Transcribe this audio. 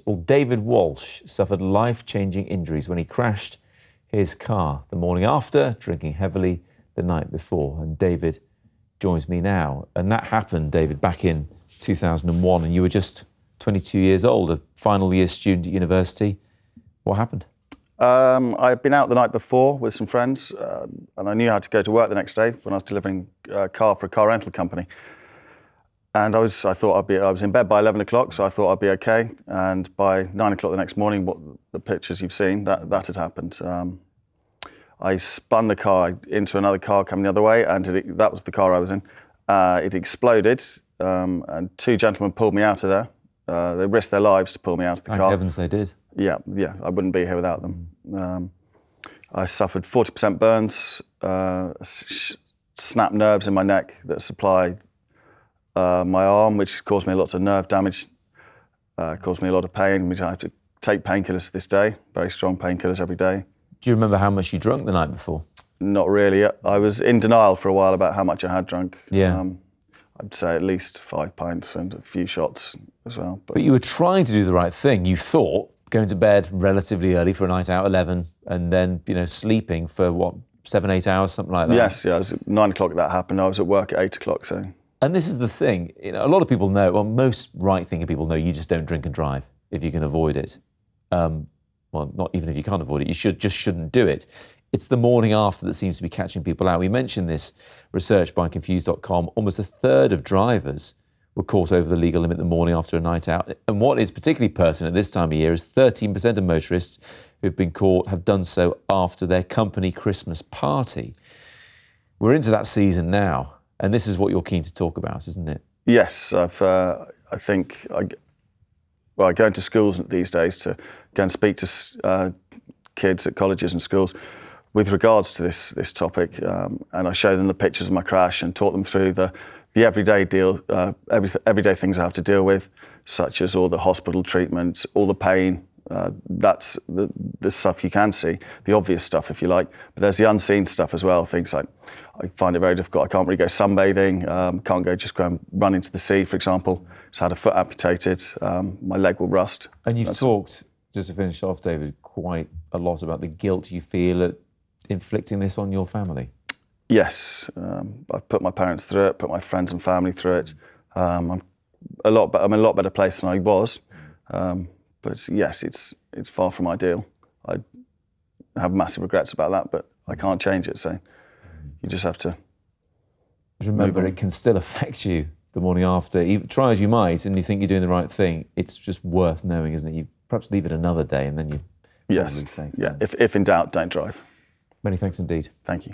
Well, David Walsh suffered life-changing injuries when he crashed his car the morning after, drinking heavily the night before. And David joins me now. And that happened, David, back in 2001, and you were just 22 years old, a final year student at university. What happened? I'd been out the night before with some friends, and I knew I had to go to work the next day when I was delivering a car for a car rental company. And I was in bed by 11 o'clock, so I thought I'd be okay. And by 9 o'clock the next morning, what the pictures you've seen, that had happened. I spun the car into another car coming the other way, and that was the car I was in. It exploded, and two gentlemen pulled me out of there. They risked their lives to pull me out of the car. Thank heavens they did. Yeah, I wouldn't be here without them. I suffered 40% burns, snapped nerves in my neck that supply my arm, which caused me lots of nerve damage, caused me a lot of pain, which I have to take painkillers to this day, very strong painkillers every day. Do you remember how much you drunk the night before? Not really. I was in denial for a while about how much I had drunk. Yeah. I'd say at least 5 pints and a few shots as well. But you were trying to do the right thing. You thought, going to bed relatively early for a night out, 11, and then, sleeping for, what, 7, 8 hours, something like that? Yes, yeah. It was at 9 o'clock that happened. I was at work at 8 o'clock, so... And this is the thing, a lot of people know, well, most right-thinking people know you just don't drink and drive if you can avoid it. Well, not even if you can't avoid it, you just shouldn't do it. It's the morning after that seems to be catching people out. We mentioned this research by Confused.com. Almost a third of drivers were caught over the legal limit the morning after a night out. And what is particularly pertinent at this time of year is 13% of motorists who've been caught have done so after their company Christmas party. We're into that season now. And this is what you're keen to talk about, isn't it? Yes, I go into schools these days to go and speak to kids at colleges and schools with regards to this topic, and I show them the pictures of my crash and talk them through the everyday everyday things I have to deal with, such as all the hospital treatment, all the pain. That's the stuff you can see, the obvious stuff, if you like. But there's the unseen stuff as well. Things like I find it very difficult. I can't really go sunbathing. Can't go and run into the sea, for example. Just had a foot amputated. My leg will rust. And you've talked, just to finish off, David, quite a lot about the guilt you feel at inflicting this on your family. Yes, I've put my parents through it, put my friends and family through it. I'm in a lot better place than I was. But yes, it's far from ideal. I have massive regrets about that, but I can't change it, so you just have to remember it can still affect you the morning after. Even, try as you might, and you think you're doing the right thing, it's just worth knowing, isn't it? You perhaps leave it another day and then you're probably safe. Yeah, if in doubt, don't drive. Many thanks indeed. Thank you.